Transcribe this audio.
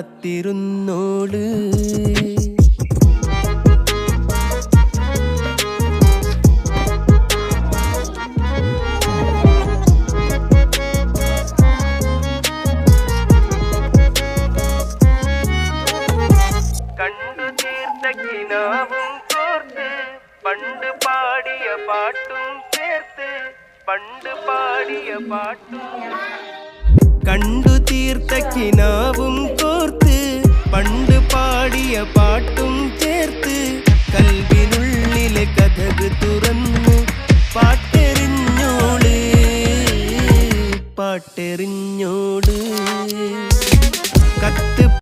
കാത്തിരുന്നോള്. കണ്ടു തീർത്ത കിനാവും കോർത്ത് പണ്ട് പാടിയ പാട്ടും ചേർത്ത് പണ്ട് പാടിയ പാട്ടും കണ്ടു തീർത്ത കിനാവും